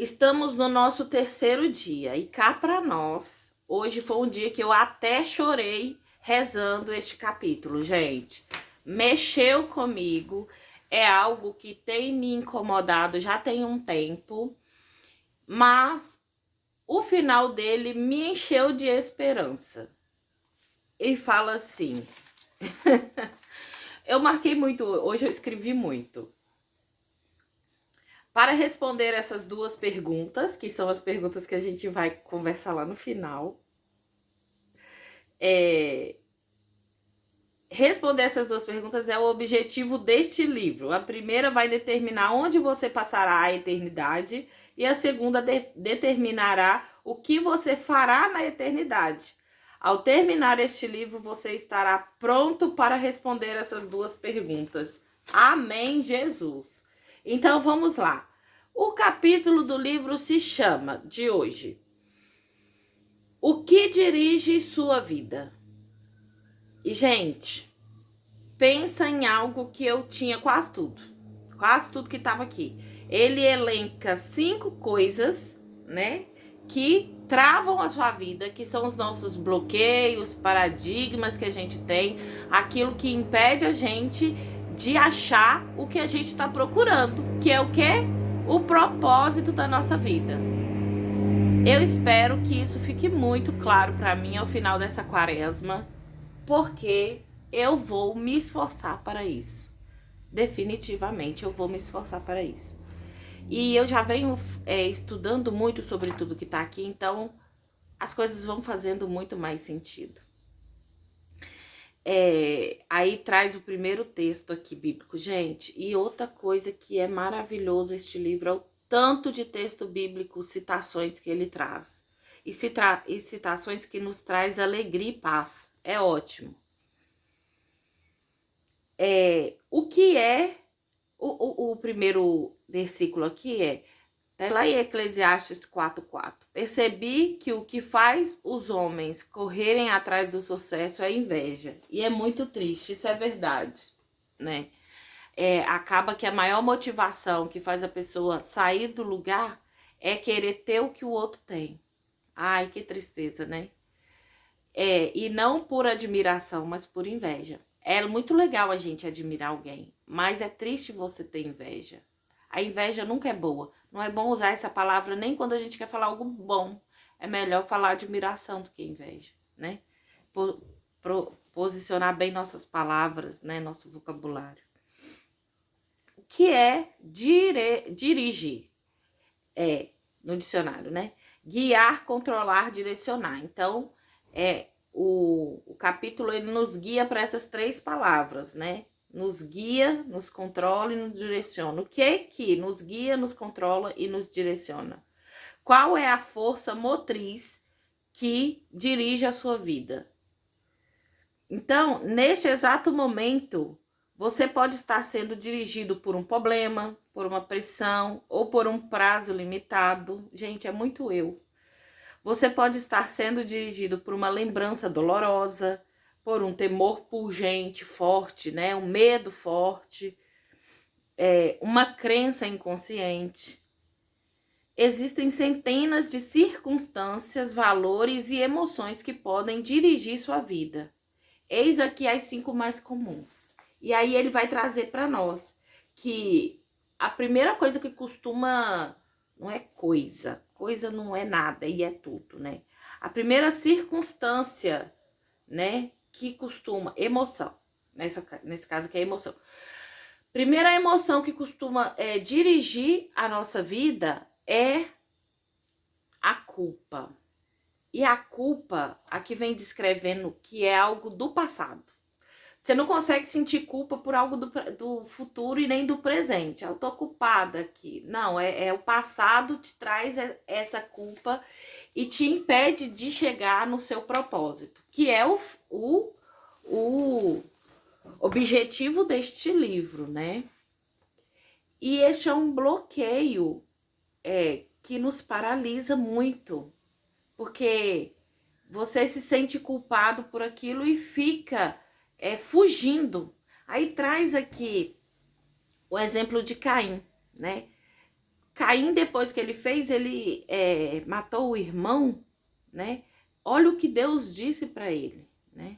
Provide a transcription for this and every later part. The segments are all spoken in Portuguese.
Estamos no nosso terceiro dia e cá para nós, hoje foi um dia que eu até chorei rezando este capítulo, gente. Mexeu comigo, é algo que tem me incomodado já tem um tempo, mas o final dele me encheu de esperança. E fala assim, eu marquei muito, hoje eu escrevi muito. Para responder essas duas perguntas, que são as perguntas que a gente vai conversar lá no final, responder essas duas perguntas é o objetivo deste livro. A primeira vai determinar onde você passará a eternidade e a segunda determinará o que você fará na eternidade. Ao terminar este livro, você estará pronto para responder essas duas perguntas. Amém, Jesus! Então, vamos lá. O capítulo do livro se chama, de hoje, O que dirige sua vida? E, gente, pensa em algo que eu tinha quase tudo que estava aqui. Ele elenca 5 coisas, né, que travam a sua vida, que são os nossos bloqueios, paradigmas que a gente tem, aquilo que impede a gente de achar o que a gente está procurando, que é o quê? O propósito da nossa vida. Eu espero que isso fique muito claro para mim ao final dessa quaresma, porque eu vou me esforçar para isso. Definitivamente eu vou me esforçar para isso. E eu já venho estudando muito sobre tudo que está aqui, então as coisas vão fazendo muito mais sentido. Aí traz o primeiro texto aqui bíblico, gente. E outra coisa que é maravilhoso este livro é o tanto de texto bíblico, citações que ele traz. E citações que nos traz alegria e paz. É ótimo. O que é o primeiro versículo aqui tá lá em Eclesiastes 4:4. Percebi que o que faz os homens correrem atrás do sucesso é inveja. E é muito triste, isso é verdade, né? Acaba que a maior motivação que faz a pessoa sair do lugar é querer ter o que o outro tem. Ai, que tristeza, né? E não por admiração, mas por inveja. É muito legal a gente admirar alguém, mas é triste você ter inveja. A inveja nunca é boa. Não é bom usar essa palavra nem quando a gente quer falar algo bom. É melhor falar admiração do que inveja, né? Posicionar bem nossas palavras, né? Nosso vocabulário. O que é dirigir? No dicionário, né? Guiar, controlar, direcionar. Então, o capítulo ele nos guia para essas 3 palavras, né? Nos guia, nos controla e nos direciona. O que é que nos guia, nos controla e nos direciona? Qual é a força motriz que dirige a sua vida? Então, neste exato momento, você pode estar sendo dirigido por um problema, por uma pressão ou por um prazo limitado. Gente, é muito eu. Você pode estar sendo dirigido por uma lembrança dolorosa, por um temor pungente, forte, né? Um medo forte, uma crença inconsciente. Existem centenas de circunstâncias, valores e emoções que podem dirigir sua vida. Eis aqui as 5 mais comuns. E aí ele vai trazer para nós que a primeira coisa que costuma... Não é coisa não é nada e é tudo, né? A primeira circunstância, né, que costuma... Emoção. Nesse caso aqui é emoção. Primeira emoção que costuma dirigir a nossa vida é a culpa. E a culpa, aqui vem descrevendo que é algo do passado. Você não consegue sentir culpa por algo do futuro e nem do presente. Eu tô culpada aqui. Não, o passado te traz essa culpa e te impede de chegar no seu propósito, que é o objetivo deste livro, né? E este é um bloqueio que nos paralisa muito, porque você se sente culpado por aquilo e fica fugindo. Aí traz aqui o exemplo de Caim, né? Caim, depois que ele fez, ele matou o irmão, né? Olha o que Deus disse para ele, né?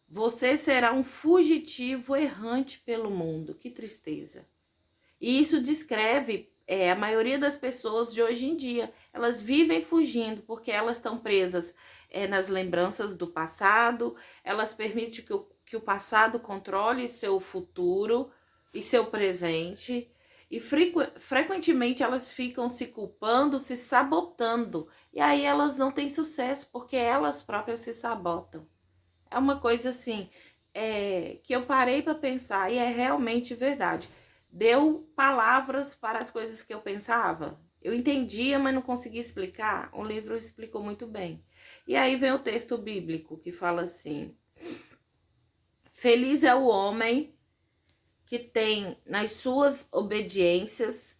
Você será um fugitivo errante pelo mundo. Que tristeza. E isso descreve a maioria das pessoas de hoje em dia. Elas vivem fugindo porque elas estão presas nas lembranças do passado. Elas permitem que o passado controle seu futuro e seu presente. E frequentemente elas ficam se culpando, se sabotando. E aí elas não têm sucesso porque elas próprias se sabotam. É uma coisa assim, que eu parei para pensar e é realmente verdade. Deu palavras para as coisas que eu pensava. Eu entendia, mas não conseguia explicar. O livro explicou muito bem. E aí vem o texto bíblico que fala assim: feliz é o homem que tem nas suas obediências.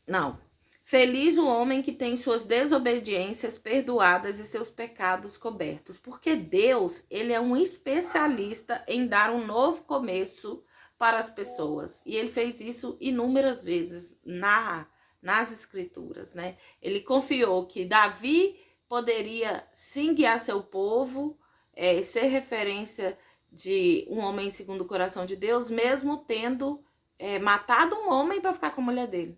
Não. Feliz o homem que tem suas desobediências perdoadas e seus pecados cobertos, porque Deus, ele é um especialista em dar um novo começo para as pessoas. E ele fez isso inúmeras vezes nas escrituras, né? Ele confiou que Davi poderia sim guiar seu povo, ser referência de um homem segundo o coração de Deus, mesmo tendo matado um homem para ficar com a mulher dele.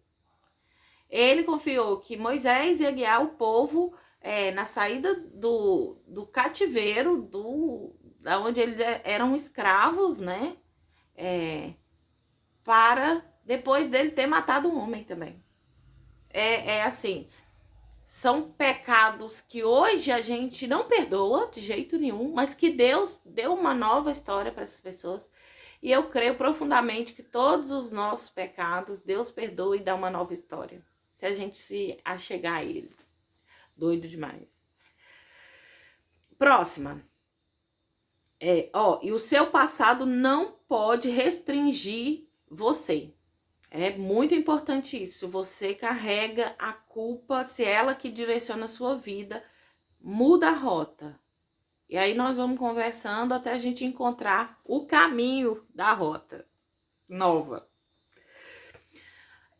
Ele confiou que Moisés ia guiar o povo na saída do cativeiro, da onde eles eram escravos, né? Para depois dele ter matado um homem também. Assim, são pecados que hoje a gente não perdoa de jeito nenhum, mas que Deus deu uma nova história para essas pessoas. E eu creio profundamente que todos os nossos pecados Deus perdoa e dá uma nova história, se a gente se achegar a ele. Doido demais. Próxima. E o seu passado não pode restringir você. É muito importante isso. Você carrega a culpa, se é ela que direciona a sua vida, muda a rota. E aí nós vamos conversando até a gente encontrar o caminho da rota nova.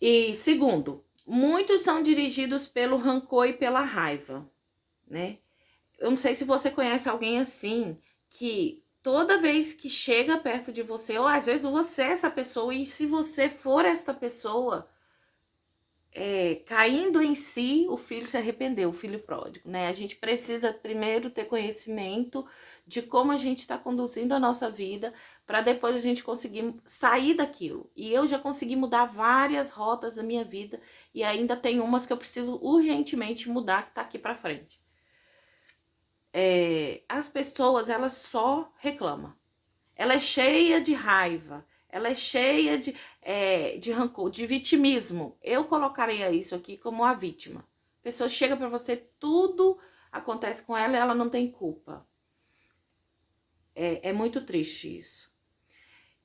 E segundo, muitos são dirigidos pelo rancor e pela raiva, né? Eu não sei se você conhece alguém assim, que toda vez que chega perto de você, ou às vezes você é essa pessoa, e se você for esta pessoa, caindo em si, o filho se arrependeu, o filho pródigo, né? A gente precisa primeiro ter conhecimento de como a gente está conduzindo a nossa vida, para depois a gente conseguir sair daquilo. E eu já consegui mudar várias rotas da minha vida, e ainda tem umas que eu preciso urgentemente mudar, que tá aqui pra frente. As pessoas, elas só reclamam. Ela é cheia de raiva, ela é cheia de rancor, de vitimismo. Eu colocaria isso aqui como a vítima. A pessoa chega pra você, tudo acontece com ela e ela não tem culpa. É muito triste isso.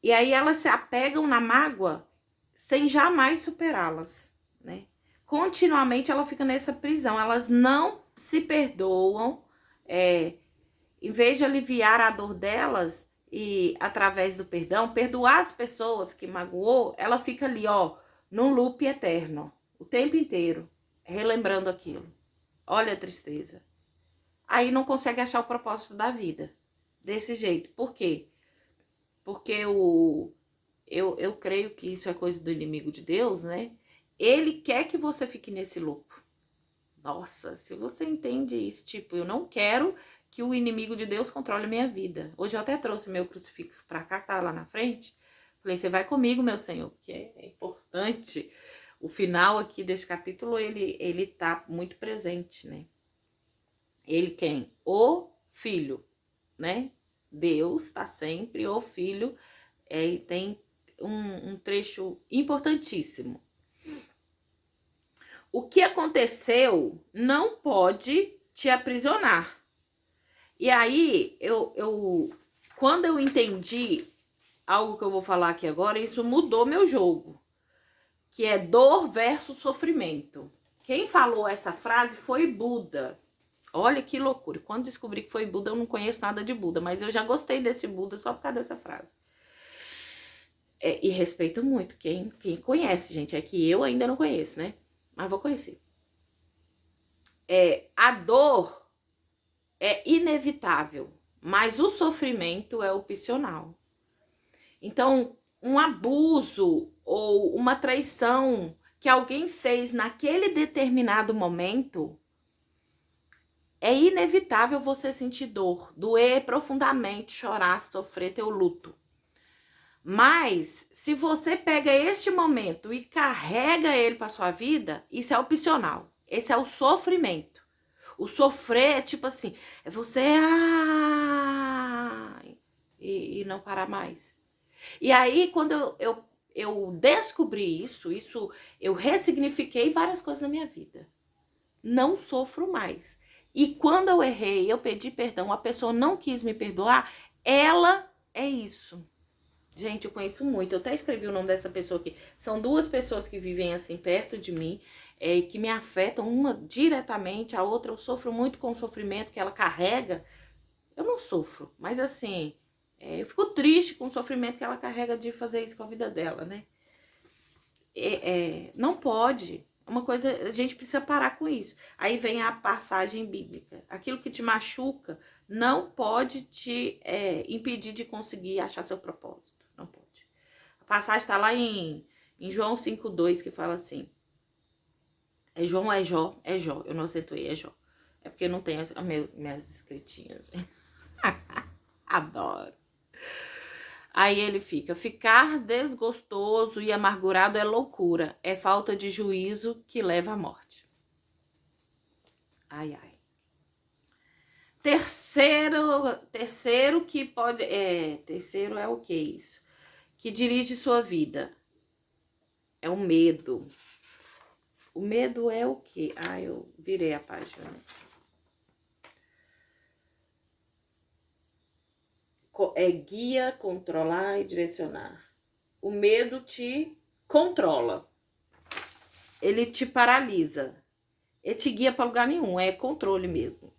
E aí elas se apegam na mágoa sem jamais superá-las, né? Continuamente ela fica nessa prisão, elas não se perdoam. Em vez de aliviar a dor delas e através do perdão, perdoar as pessoas que magoou, ela fica ali, num loop eterno, o tempo inteiro, relembrando aquilo. Olha a tristeza. Aí não consegue achar o propósito da vida desse jeito. Por quê? Porque eu creio que isso é coisa do inimigo de Deus, né? Ele quer que você fique nesse loop. Nossa, se você entende isso, tipo, eu não quero que o inimigo de Deus controle a minha vida. Hoje eu até trouxe meu crucifixo pra cá, tá lá na frente. Falei, você vai comigo, meu Senhor, porque é importante. O final aqui desse capítulo, ele tá muito presente, né? Ele quem? O Filho, né? Deus tá sempre, o Filho, tem um trecho importantíssimo. O que aconteceu não pode te aprisionar. E aí, quando eu entendi algo que eu vou falar aqui agora, isso mudou meu jogo. Que é dor versus sofrimento. Quem falou essa frase foi Buda. Olha que loucura. Quando descobri que foi Buda, eu não conheço nada de Buda, mas eu já gostei desse Buda só por causa dessa frase. E respeito muito quem conhece, gente. É que eu ainda não conheço, né? Mas vou conhecer. A dor é inevitável, mas o sofrimento é opcional. Então, um abuso ou uma traição que alguém fez naquele determinado momento, é inevitável você sentir dor, doer profundamente, chorar, sofrer teu luto. Mas, se você pega este momento e carrega ele para sua vida, isso é opcional. Esse é o sofrimento. O sofrer é tipo assim, é você e não parar mais. E aí, quando eu descobri isso, eu ressignifiquei várias coisas na minha vida. Não sofro mais. E quando eu errei, eu pedi perdão, a pessoa não quis me perdoar, ela é isso. Gente, eu conheço muito. Eu até escrevi o nome dessa pessoa aqui. São duas pessoas que vivem assim perto de mim, que me afetam, uma diretamente, a outra eu sofro muito com o sofrimento que ela carrega. Eu não sofro, mas assim, eu fico triste com o sofrimento que ela carrega de fazer isso com a vida dela, né? Não pode. Uma coisa, a gente precisa parar com isso. Aí vem a passagem bíblica. Aquilo que te machuca não pode te impedir de conseguir achar seu propósito. Não pode. A passagem está lá em João 5,2, que fala assim. É João, é Jó. Eu não acentuei, é Jó. É porque não tem minhas escritinhas. Adoro. Aí ele ficar desgostoso e amargurado é loucura, é falta de juízo que leva à morte. Ai, ai. Terceiro que pode, terceiro é o que isso? Que dirige sua vida. É o medo. O medo é o quê? Eu virei a página. Guia, controlar e direcionar. O medo te controla. Ele te paralisa. Ele te guia para lugar nenhum. É controle mesmo.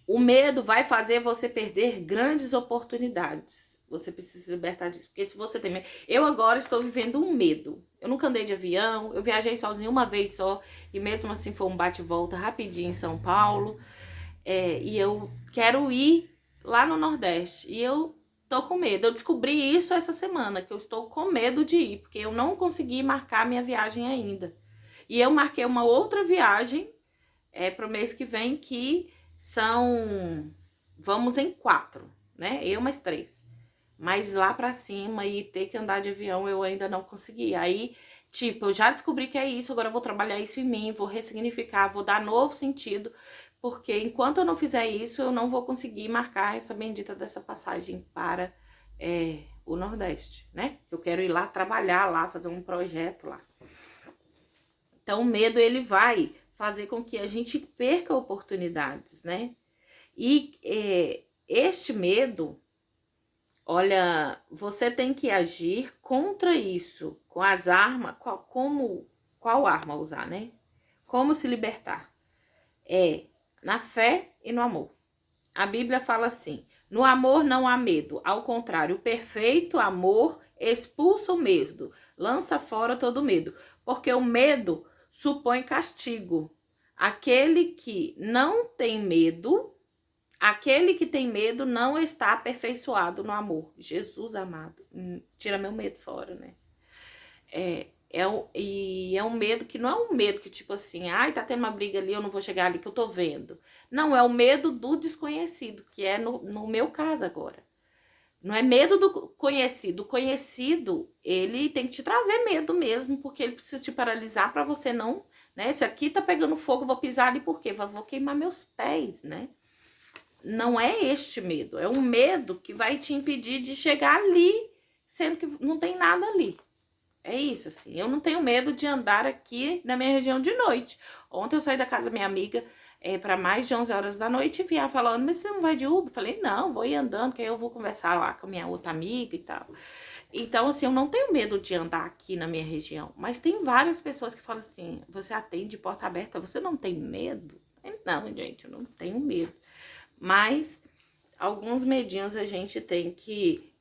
O medo vai fazer você perder grandes oportunidades. Você precisa se libertar disso. Porque se você tem medo... Eu agora estou vivendo um medo. Eu nunca andei de avião. Eu viajei sozinha uma vez só. E mesmo assim foi um bate-volta rapidinho em São Paulo. E eu quero ir lá no Nordeste. E eu tô com medo. Eu descobri isso essa semana. Que eu estou com medo de ir. Porque eu não consegui marcar minha viagem ainda. E eu marquei uma outra viagem para o mês que vem que... vamos em 4, né? Eu mais 3. Mas lá pra cima e ter que andar de avião eu ainda não consegui. Aí, tipo, eu já descobri que é isso, agora eu vou trabalhar isso em mim, vou ressignificar, vou dar novo sentido. Porque enquanto eu não fizer isso, eu não vou conseguir marcar essa bendita dessa passagem para o Nordeste, né? Eu quero ir lá trabalhar lá, fazer um projeto lá. Então, o medo, ele vai fazer com que a gente perca oportunidades, né? E este medo, olha, você tem que agir contra isso, com as armas, qual arma usar, né? Como se libertar? Na fé e no amor. A Bíblia fala assim, no amor não há medo, ao contrário, o perfeito amor expulsa o medo, lança fora todo medo, porque o medo supõe castigo. Aquele que tem medo não está aperfeiçoado no amor. Jesus amado, tira meu medo fora, né? É um medo que não é um medo que tipo assim, tá tendo uma briga ali, eu não vou chegar ali que eu tô vendo. Não, é o medo do desconhecido, que é no meu caso agora. Não é medo do conhecido. O conhecido, ele tem que te trazer medo mesmo, porque ele precisa te paralisar para você não, né? Se aqui tá pegando fogo, eu vou pisar ali por quê? Vou queimar meus pés, né? Não é este medo, é um medo que vai te impedir de chegar ali, sendo que não tem nada ali. É isso, assim, eu não tenho medo de andar aqui na minha região de noite. Ontem eu saí da casa da minha amiga para mais de 11 horas da noite e via falando, mas você não vai de Uber? Falei, não, vou ir andando, que aí eu vou conversar lá com a minha outra amiga e tal. Então, assim, eu não tenho medo de andar aqui na minha região, mas tem várias pessoas que falam assim, você atende porta aberta, você não tem medo? Não, gente, eu não tenho medo. Mas alguns medinhos a gente tem que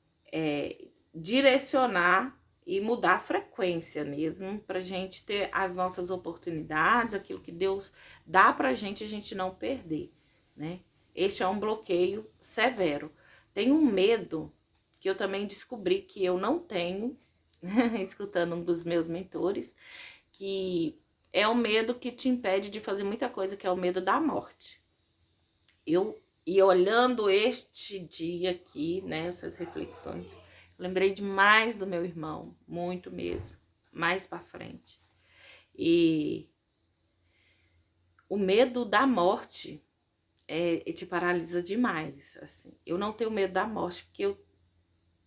direcionar e mudar a frequência mesmo, pra gente ter as nossas oportunidades, aquilo que Deus dá pra gente, a gente não perder, né? Este é um bloqueio severo. Tem um medo que eu também descobri que eu não tenho, escutando um dos meus mentores, que é o medo que te impede de fazer muita coisa, que é o medo da morte. E olhando este dia aqui, nessas reflexões, lembrei demais do meu irmão, muito mesmo, mais pra frente. E o medo da morte te paralisa demais, assim. Eu não tenho medo da morte, porque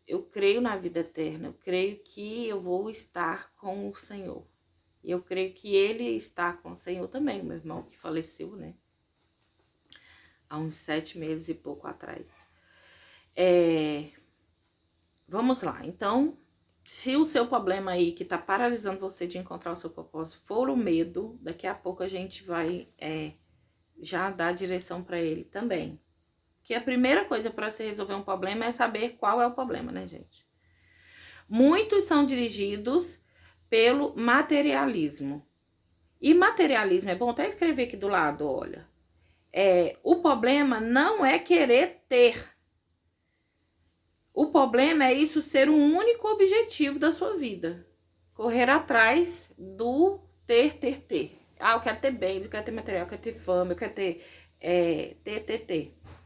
eu creio na vida eterna, eu creio que eu vou estar com o Senhor. E eu creio que ele está com o Senhor também, meu irmão que faleceu, né? Há uns 7 meses e pouco atrás. Vamos lá, então, se o seu problema aí que tá paralisando você de encontrar o seu propósito for o medo, daqui a pouco a gente vai já dar direção para ele também. Que a primeira coisa para se resolver um problema é saber qual é o problema, né, gente? Muitos são dirigidos pelo materialismo. E materialismo é bom até escrever aqui do lado, olha. O problema não é querer ter. O problema é isso ser o único objetivo da sua vida. Correr atrás do ter. Ah, eu quero ter bens, eu quero ter material, eu quero ter fama, eu quero ter,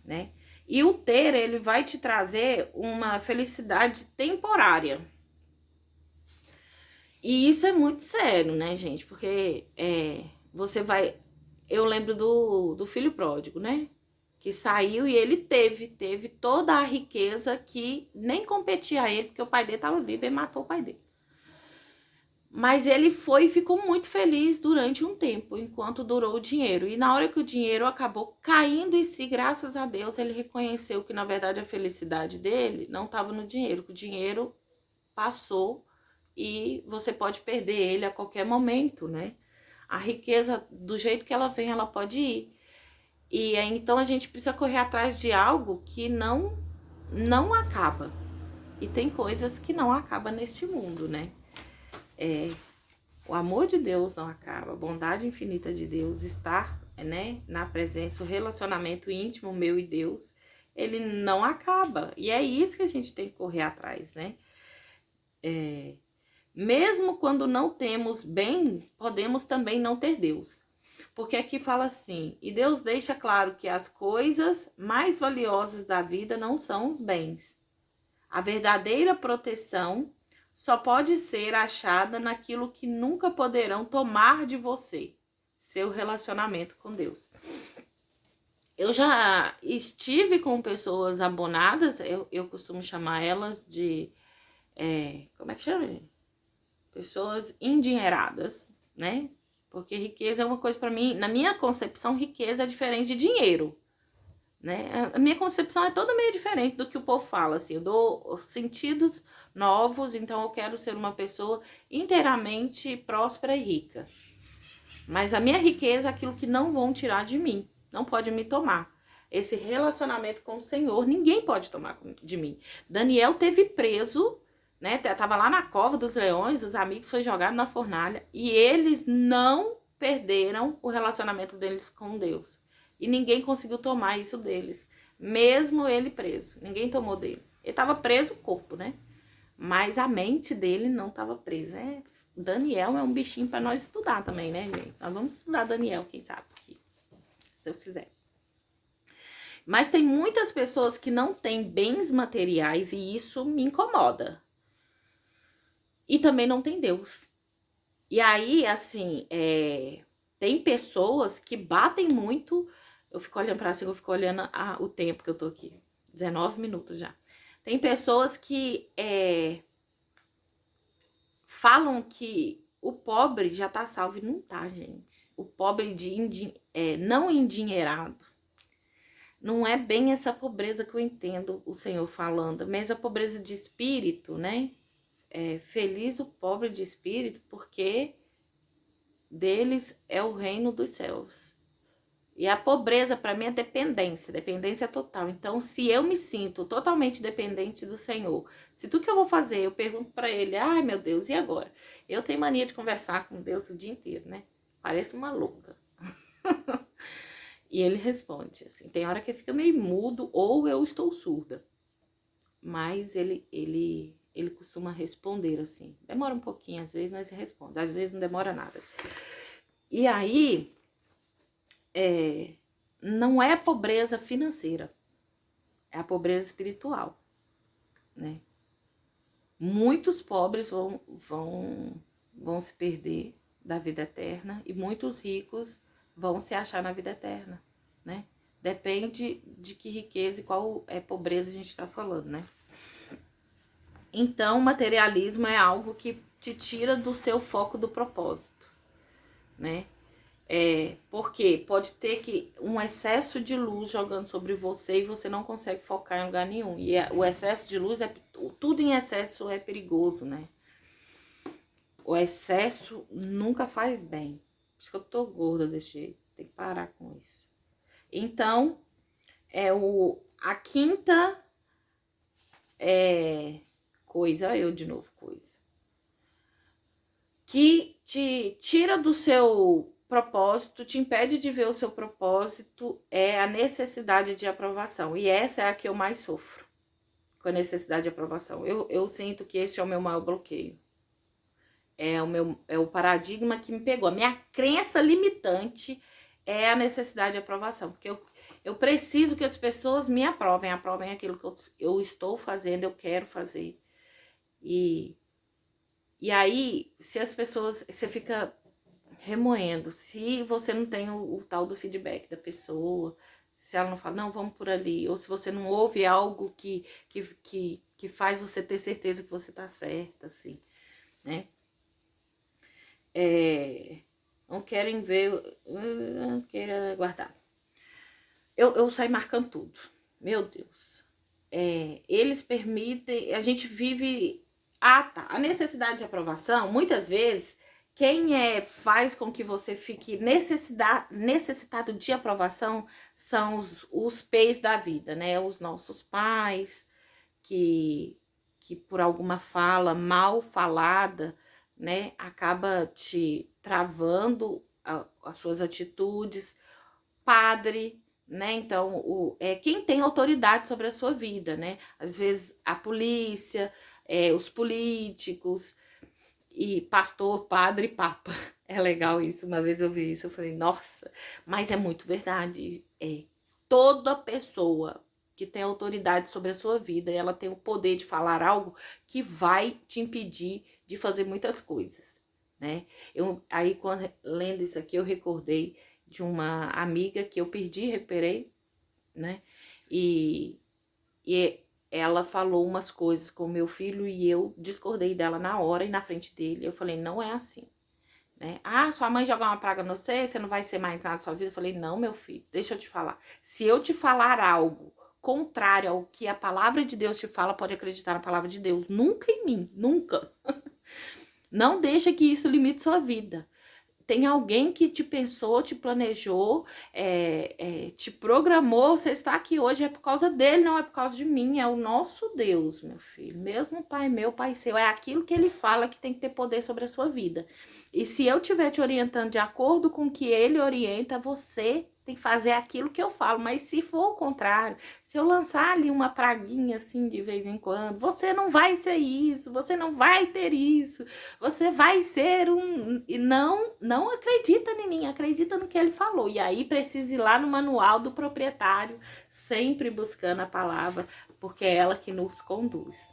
né? E o ter, ele vai te trazer uma felicidade temporária. E isso é muito sério, né, gente? Porque você vai... Eu lembro do filho pródigo, né? Que saiu e ele teve toda a riqueza que nem competia a ele, porque o pai dele estava vivo e matou o pai dele. Mas ele foi e ficou muito feliz durante um tempo, enquanto durou o dinheiro. E na hora que o dinheiro acabou caindo em si, graças a Deus, ele reconheceu que, na verdade, a felicidade dele não estava no dinheiro, que o dinheiro passou e você pode perder ele a qualquer momento, né? A riqueza, do jeito que ela vem, ela pode ir. E aí, então a gente precisa correr atrás de algo que não acaba. E tem coisas que não acabam neste mundo, né? O amor de Deus não acaba, a bondade infinita de Deus, estar, né, na presença, o relacionamento íntimo meu e Deus, ele não acaba. E é isso que a gente tem que correr atrás, né? Mesmo quando não temos bens, podemos também não ter Deus. Porque aqui fala assim, e Deus deixa claro que as coisas mais valiosas da vida não são os bens. A verdadeira proteção só pode ser achada naquilo que nunca poderão tomar de você, seu relacionamento com Deus. Eu já estive com pessoas abonadas, eu costumo chamar elas de, como é que chama? Pessoas endinheiradas, né? Porque riqueza é uma coisa para mim, na minha concepção, riqueza é diferente de dinheiro, né? A minha concepção é toda meio diferente do que o povo fala, assim, eu dou sentidos novos, então eu quero ser uma pessoa inteiramente próspera e rica. Mas a minha riqueza é aquilo que não vão tirar de mim, não pode me tomar. Esse relacionamento com o Senhor, ninguém pode tomar de mim. Daniel teve preso, né? Tava lá na cova dos leões, os amigos foi jogado na fornalha e eles não perderam o relacionamento deles com Deus. E ninguém conseguiu tomar isso deles, mesmo ele preso. Ninguém tomou dele. Ele estava preso o corpo, né? Mas a mente dele não estava presa. Daniel é um bichinho para nós estudar também, né, gente? Nós vamos estudar Daniel, quem sabe, aqui, se Deus quiser. Mas tem muitas pessoas que não têm bens materiais e isso me incomoda. E também não tem Deus. E aí, assim, tem pessoas que batem muito. Eu fico olhando pra cima, eu fico olhando o tempo que eu tô aqui. 19 minutos já. Tem pessoas que falam que o pobre já tá salvo e não tá, gente. O pobre não endinheirado. Não é bem essa pobreza que eu entendo o Senhor falando, mas a pobreza de espírito, né? Feliz o pobre de espírito, porque deles é o reino dos céus. E a pobreza para mim é dependência, dependência total. Então, se eu me sinto totalmente dependente do Senhor, se tudo que eu vou fazer, eu pergunto para ele, ai meu Deus, e agora? Eu tenho mania de conversar com Deus o dia inteiro, né? Pareço uma louca. E ele responde, assim, tem hora que fica meio mudo ou eu estou surda. Mas ele costuma responder, assim. Demora um pouquinho, às vezes, mas responde. Às vezes não demora nada. E aí, não é pobreza financeira, é a pobreza espiritual, né? Muitos pobres vão se perder da vida eterna e muitos ricos vão se achar na vida eterna, né? Depende de que riqueza e qual pobreza a gente está falando, né? Então, o materialismo é algo que te tira do seu foco do propósito, né? Porque pode ter um excesso de luz jogando sobre você e você não consegue focar em lugar nenhum. E o excesso de luz, tudo em excesso é perigoso, né? O excesso nunca faz bem. Por isso que eu tô gorda desse jeito. Tem que parar com isso. Então, a quinta coisa, eu de novo, coisa. Que te tira do seu propósito, te impede de ver o seu propósito, é a necessidade de aprovação. E essa é a que eu mais sofro, com a necessidade de aprovação. Eu sinto que esse é o meu maior bloqueio. É o paradigma que me pegou. A minha crença limitante é a necessidade de aprovação. Porque eu preciso que as pessoas me aprovem aquilo que eu estou fazendo, eu quero fazer. E aí, se as pessoas... Você fica remoendo. Se você não tem o tal do feedback da pessoa, se ela não fala, não, vamos por ali. Ou se você não ouve algo que faz você ter certeza que você tá certa, assim, né? Não querem ver, não queira guardar. Eu saio marcando tudo. Meu Deus. Eles permitem, a gente vive... tá. A necessidade de aprovação, muitas vezes, quem faz com que você fique necessitado de aprovação são os pais da vida, né? Os nossos pais, que por alguma fala mal falada, né, acaba te travando as suas atitudes. Padre, né? Então, quem tem autoridade sobre a sua vida, né? Às vezes a polícia, os políticos, e pastor, padre, papa. É legal isso. Uma vez eu vi isso, eu falei, nossa, mas é muito verdade. Toda pessoa que tem autoridade sobre a sua vida, ela tem o poder de falar algo que vai te impedir de fazer muitas coisas, né? Aí, quando lendo isso aqui, eu recordei de uma amiga que eu perdi e recuperei, né? E ela falou umas coisas com meu filho e eu discordei dela na hora e na frente dele. Eu falei, não é assim, né? Ah, sua mãe jogar uma praga no você não vai ser mais nada na sua vida. Eu falei, não, meu filho, deixa eu te falar. Se eu te falar algo contrário ao que a palavra de Deus te fala, pode acreditar na palavra de Deus. Nunca em mim, nunca. Não deixa que isso limite sua vida. Tem alguém que te pensou, te planejou, te programou. Você está aqui hoje é por causa dele, não é por causa de mim. É o nosso Deus, meu filho. Mesmo Pai meu, Pai seu. É aquilo que ele fala que tem que ter poder sobre a sua vida. E se eu estiver te orientando de acordo com o que ele orienta, você tem que fazer aquilo que eu falo. Mas se for o contrário, se eu lançar ali uma praguinha assim de vez em quando, você não vai ser isso, você não vai ter isso, você vai ser um... E não acredita em mim, acredita no que ele falou. E aí precisa ir lá no manual do proprietário, sempre buscando a palavra, porque é ela que nos conduz.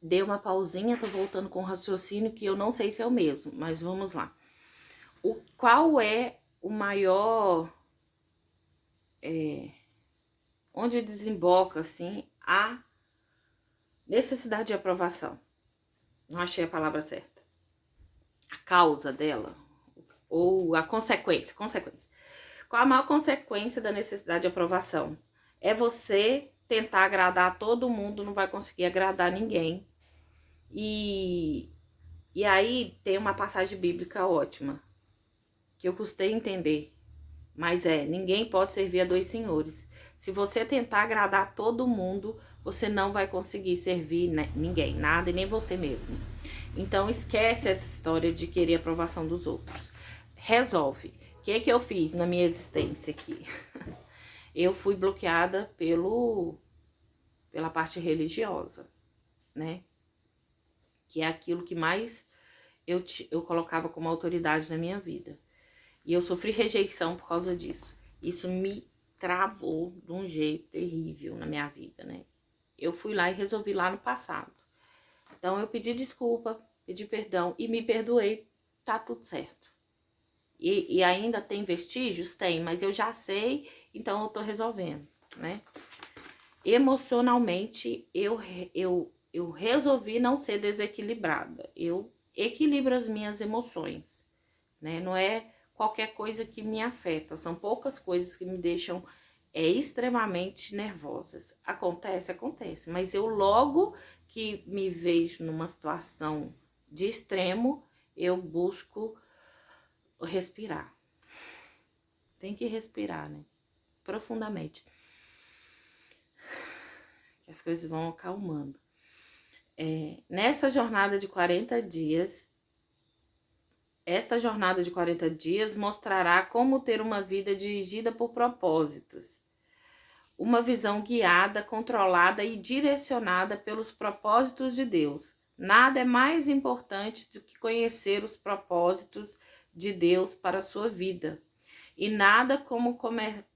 Dei uma pausinha, tô voltando com o raciocínio que eu não sei se é o mesmo, mas vamos lá. Qual é o maior... onde desemboca, assim, a necessidade de aprovação? Não achei a palavra certa. A causa dela, ou a consequência. Qual a maior consequência da necessidade de aprovação? É você tentar agradar todo mundo, não vai conseguir agradar ninguém. E aí tem uma passagem bíblica ótima, que eu custei entender. Mas ninguém pode servir a dois senhores. Se você tentar agradar todo mundo, você não vai conseguir servir ninguém, nada, e nem você mesmo. Então, esquece essa história de querer a aprovação dos outros. Resolve. O que é que eu fiz na minha existência aqui? Eu fui bloqueada pela parte religiosa, né? Que é aquilo que mais eu colocava como autoridade na minha vida. E eu sofri rejeição por causa disso. Isso me travou de um jeito terrível na minha vida, né? Eu fui lá e resolvi lá no passado. Então, eu pedi desculpa, pedi perdão e me perdoei. Tá tudo certo. E ainda tem vestígios? Tem, mas eu já sei, então eu tô resolvendo, né? Emocionalmente, eu resolvi não ser desequilibrada. Eu equilibro as minhas emoções, né? Não é qualquer coisa que me afeta. São poucas coisas que me deixam extremamente nervosas. Acontece, mas eu logo que me vejo numa situação de extremo, eu busco respirar. Tem que respirar, né? Profundamente. Que as coisas vão acalmando. Nessa jornada de 40 dias, esta jornada de 40 dias mostrará como ter uma vida dirigida por propósitos. Uma visão guiada, controlada e direcionada pelos propósitos de Deus. Nada é mais importante do que conhecer os propósitos de Deus para a sua vida. E nada como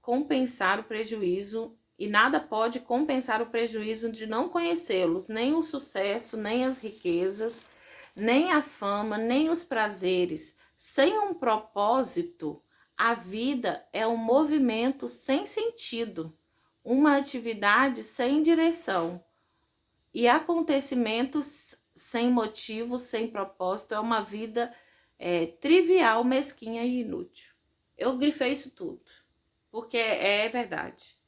compensar o prejuízo, e nada pode compensar o prejuízo de não conhecê-los, nem o sucesso, nem as riquezas, nem a fama, nem os prazeres. Sem um propósito, a vida é um movimento sem sentido, uma atividade sem direção. E acontecimentos sem motivo, sem propósito, é uma vida trivial, mesquinha e inútil. Eu grifei isso tudo, porque é verdade.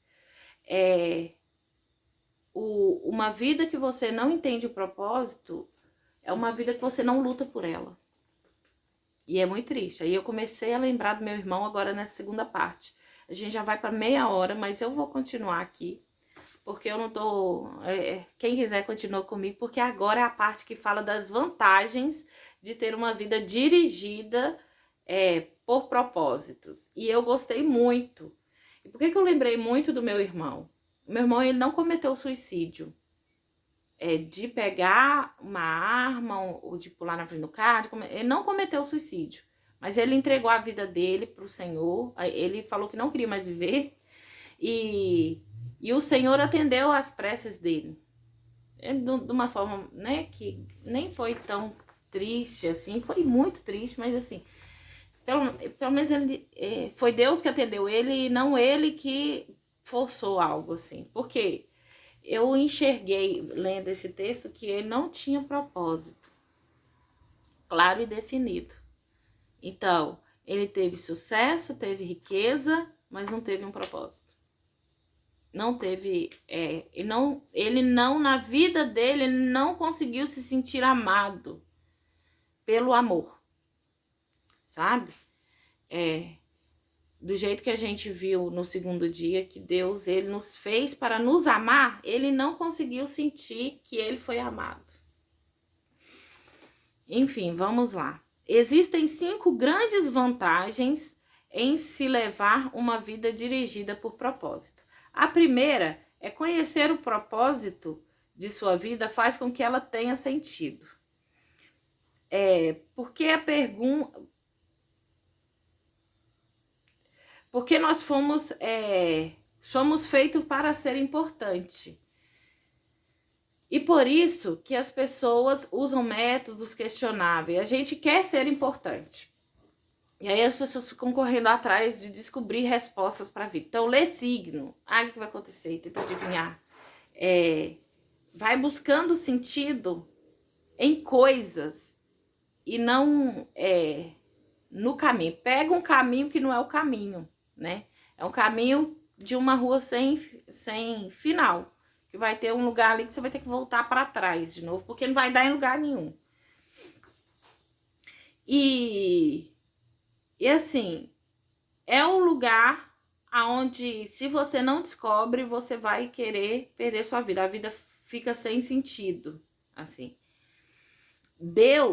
Uma vida que você não entende o propósito é uma vida que você não luta por ela. E é muito triste. Aí eu comecei a lembrar do meu irmão agora nessa segunda parte. A gente já vai para meia hora, mas eu vou continuar aqui, porque eu não tô... quem quiser continua comigo, porque agora é a parte que fala das vantagens de ter uma vida dirigida por propósitos. E eu gostei muito. E por que eu lembrei muito do meu irmão? O meu irmão, ele não cometeu suicídio. De pegar uma arma ou de pular na frente do carro. Ele não cometeu suicídio. Mas ele entregou a vida dele para o Senhor. Ele falou que não queria mais viver. E o Senhor atendeu às preces dele. De uma forma, né, que nem foi tão triste assim. Foi muito triste, mas assim... Pelo menos foi Deus que atendeu ele e não ele que forçou algo assim. Porque eu enxerguei, lendo esse texto, que ele não tinha propósito claro e definido. Então, ele teve sucesso, teve riqueza, mas não teve um propósito. Não teve... ele não, na vida dele, ele não conseguiu se sentir amado pelo amor. Sabe? Do jeito que a gente viu no segundo dia, que Deus, ele nos fez para nos amar, ele não conseguiu sentir que ele foi amado. Enfim, vamos lá. Existem 5 grandes vantagens em se levar uma vida dirigida por propósito. A primeira é conhecer o propósito de sua vida faz com que ela tenha sentido. Porque a pergunta... Porque nós somos feitos para ser importante. E por isso que as pessoas usam métodos questionáveis. A gente quer ser importante. E aí as pessoas ficam correndo atrás de descobrir respostas para a vida. Então, lê signo. O que vai acontecer? Tenta adivinhar. Vai buscando sentido em coisas e não no caminho. Pega um caminho que não é o caminho, né? É um caminho de uma rua sem final. Que vai ter um lugar ali que você vai ter que voltar para trás de novo, porque não vai dar em lugar nenhum. E E assim, é um lugar onde, se você não descobre, você vai querer perder sua vida. A vida fica sem sentido, assim.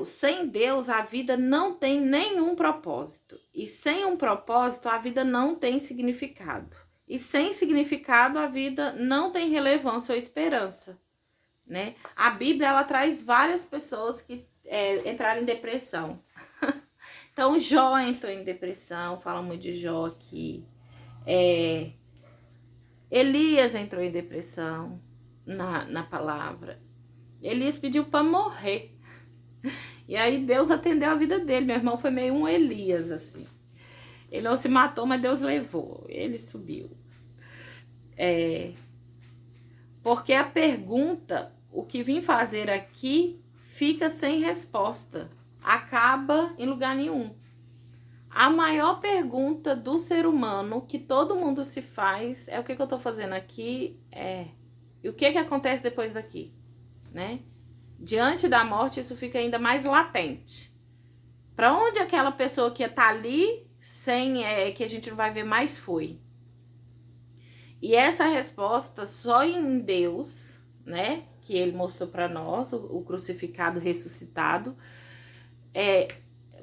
Sem Deus, a vida não tem nenhum propósito. E sem um propósito, a vida não tem significado. E sem significado, a vida não tem relevância ou esperança, né? A Bíblia, ela traz várias pessoas que entraram em depressão. Então, Jó entrou em depressão, fala muito de Jó aqui. Elias entrou em depressão na palavra. Elias pediu para morrer. E aí Deus atendeu a vida dele. Meu irmão foi meio um Elias, assim. Ele não se matou, mas Deus levou. Ele subiu. Porque a pergunta, o que vim fazer aqui, fica sem resposta. Acaba em lugar nenhum. A maior pergunta do ser humano, que todo mundo se faz, é o que eu tô fazendo aqui, e o que acontece depois daqui, né? Diante da morte, isso fica ainda mais latente. Para onde aquela pessoa que tá ali, que a gente não vai ver mais, foi? E essa resposta só em Deus, né? Que ele mostrou para nós, o crucificado ressuscitado,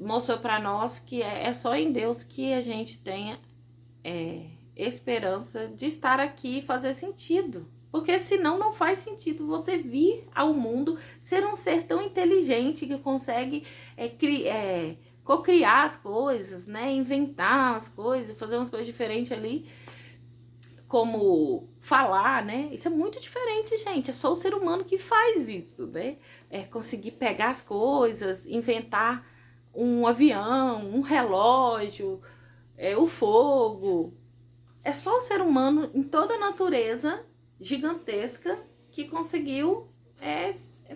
mostrou para nós que é só em Deus que a gente tenha esperança de estar aqui e fazer sentido. Porque senão não faz sentido você vir ao mundo, ser um ser tão inteligente que consegue cocriar as coisas, né? Inventar as coisas, fazer umas coisas diferentes ali, como falar, né? Isso é muito diferente, gente. É só o ser humano que faz isso, né? Conseguir pegar as coisas, inventar um avião, um relógio, o fogo. É só o ser humano em toda a natureza gigantesca que conseguiu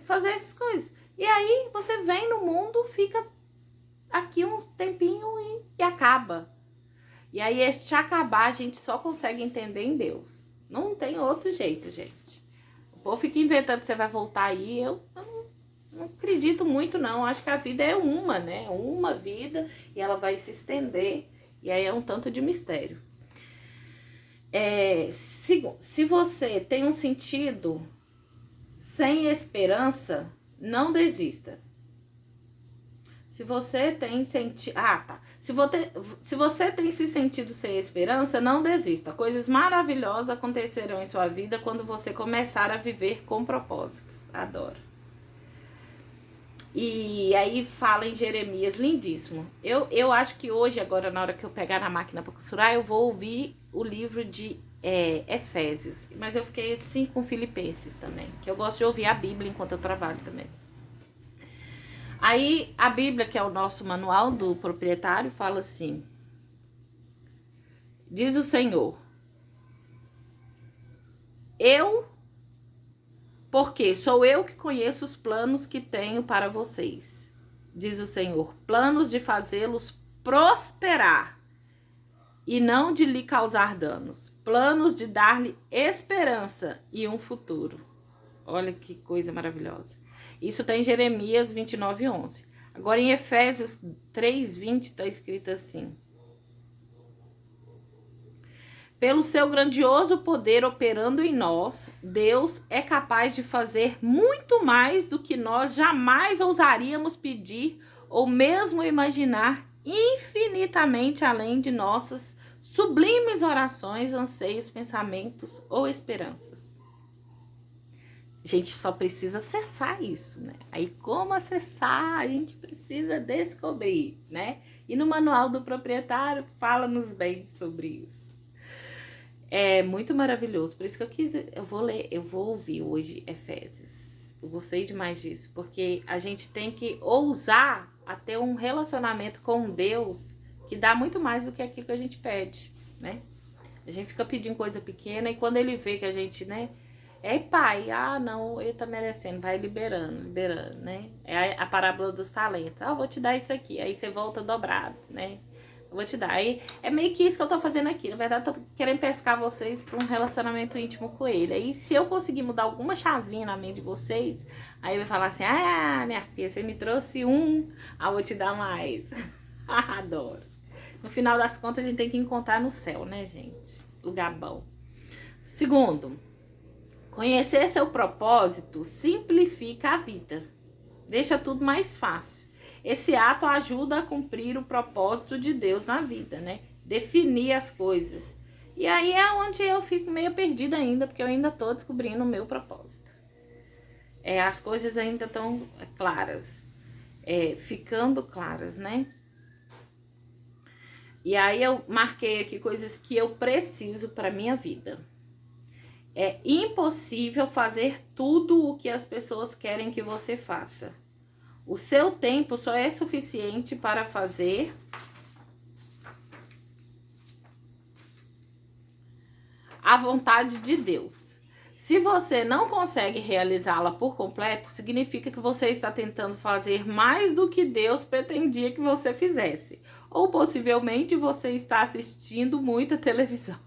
fazer essas coisas. E aí você vem no mundo, fica aqui um tempinho e acaba. E aí este acabar a gente só consegue entender em Deus. Não tem outro jeito, gente. O povo fica inventando que você vai voltar aí. Eu não acredito muito, não. Acho que a vida é uma, né? Uma vida e ela vai se estender. E aí é um tanto de mistério. Se você tem um sentido sem esperança, não desista. Se você tem sentido... Se você tem se sentido sem esperança, não desista. Coisas maravilhosas acontecerão em sua vida quando você começar a viver com propósitos. Adoro. E aí fala em Jeremias, lindíssimo. Eu acho que hoje, agora na hora que eu pegar na máquina para costurar, eu vou ouvir o livro de Efésios. Mas eu fiquei assim com Filipenses também, que eu gosto de ouvir a Bíblia enquanto eu trabalho também. Aí a Bíblia, que é o nosso manual do proprietário, fala assim: diz o Senhor, porque sou eu que conheço os planos que tenho para vocês, diz o Senhor, planos de fazê-los prosperar e não de lhe causar danos, planos de dar-lhe esperança e um futuro. Olha que coisa maravilhosa. Isso está em Jeremias 29:11. Agora em Efésios 3:20 está escrito assim: pelo seu grandioso poder operando em nós, Deus é capaz de fazer muito mais do que nós jamais ousaríamos pedir ou mesmo imaginar, infinitamente além de nossas sublimes orações, anseios, pensamentos ou esperanças. A gente só precisa acessar isso, né? Aí como acessar? A gente precisa descobrir, né? E no manual do proprietário fala-nos bem sobre isso. É muito maravilhoso, por isso que eu vou ler, eu vou ouvir hoje Efésios. Eu gostei demais disso, porque a gente tem que ousar a ter um relacionamento com Deus que dá muito mais do que aquilo que a gente pede, né? A gente fica pedindo coisa pequena e quando ele vê que a gente, né? Pai, não, ele tá merecendo, vai liberando, né? É a parábola dos talentos. Eu vou te dar isso aqui, aí você volta dobrado, né? Eu vou te dar. Aí é meio que isso que eu tô fazendo aqui. Na verdade, eu tô querendo pescar vocês para um relacionamento íntimo com ele. Aí, se eu conseguir mudar alguma chavinha na mente de vocês, aí ele vai falar assim: minha filha, você me trouxe eu vou te dar mais. Adoro. No final das contas, a gente tem que encontrar no céu, né, gente? Lugar bom. Segundo, conhecer seu propósito simplifica a vida. Deixa tudo mais fácil. Esse ato ajuda a cumprir o propósito de Deus na vida, né? Definir as coisas. E aí é onde eu fico meio perdida ainda, porque eu ainda tô descobrindo o meu propósito. As coisas ainda estão claras. Ficando claras, né? E aí eu marquei aqui coisas que eu preciso para minha vida. É impossível fazer tudo o que as pessoas querem que você faça. O seu tempo só é suficiente para fazer a vontade de Deus. Se você não consegue realizá-la por completo, significa que você está tentando fazer mais do que Deus pretendia que você fizesse. Ou possivelmente você está assistindo muita televisão.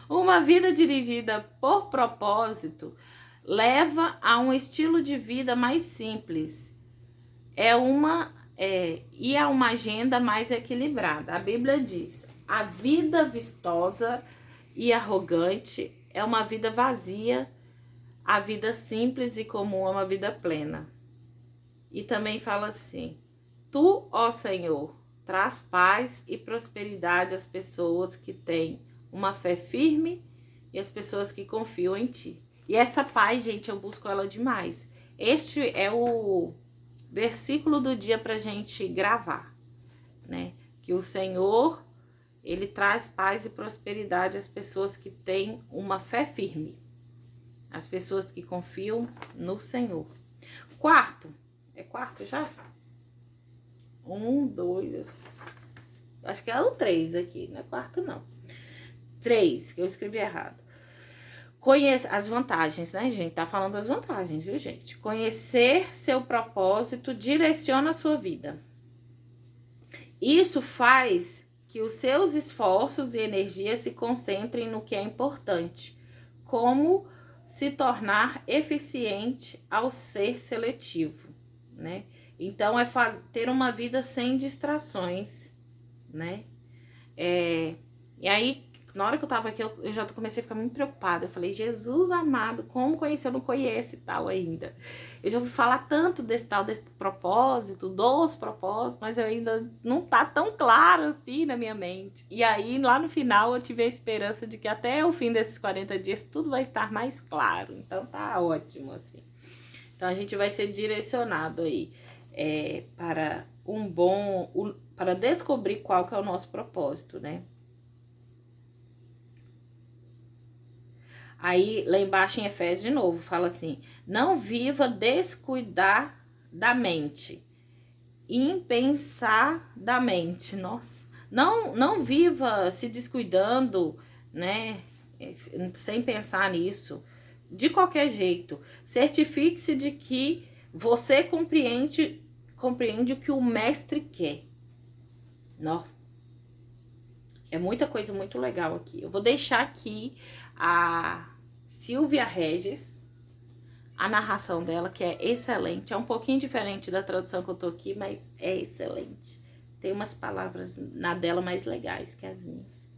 Uma vida dirigida por propósito leva a um estilo de vida mais simples. E a uma agenda mais equilibrada. A Bíblia diz: a vida vistosa e arrogante é uma vida vazia, a vida simples e comum é uma vida plena. E também fala assim: tu, ó Senhor, traz paz e prosperidade às pessoas que têm uma fé firme e às pessoas que confiam em ti. E essa paz, gente, eu busco ela demais. Este é o versículo do dia pra gente gravar, né? Que o Senhor, ele traz paz e prosperidade às pessoas que têm uma fé firme. As pessoas que confiam no Senhor. Quarto. É quarto já? 1, 2. Acho que é o 3 aqui. Não é quarto, não. 3, que eu escrevi errado. Conhecer as vantagens, né, gente? Tá falando das vantagens, viu, gente? Conhecer seu propósito direciona a sua vida. Isso faz que os seus esforços e energias se concentrem no que é importante, como se tornar eficiente ao ser seletivo, né? Então, ter uma vida sem distrações, né? E aí, na hora que eu tava aqui, eu já comecei a ficar muito preocupada. Eu falei, Jesus amado, como conhecer? Eu não conheço e tal ainda. Eu já ouvi falar tanto desse propósito, dos propósitos, mas eu ainda não tá tão claro assim na minha mente. E aí, lá no final, eu tive a esperança de que até o fim desses 40 dias, tudo vai estar mais claro. Então, tá ótimo, assim. Então, a gente vai ser direcionado aí para para descobrir qual que é o nosso propósito, né? Aí, lá embaixo em Efésios, de novo, fala assim: não viva descuidadamente, impensadamente. Nossa, não viva se descuidando, né? Sem pensar nisso, de qualquer jeito. Certifique-se de que você compreende o que o mestre quer. Nossa. É muita coisa muito legal aqui. Eu vou deixar aqui a Silvia Regis, a narração dela, que é excelente. É um pouquinho diferente da tradução que eu tô aqui, mas é excelente. Tem umas palavras na dela mais legais que as minhas.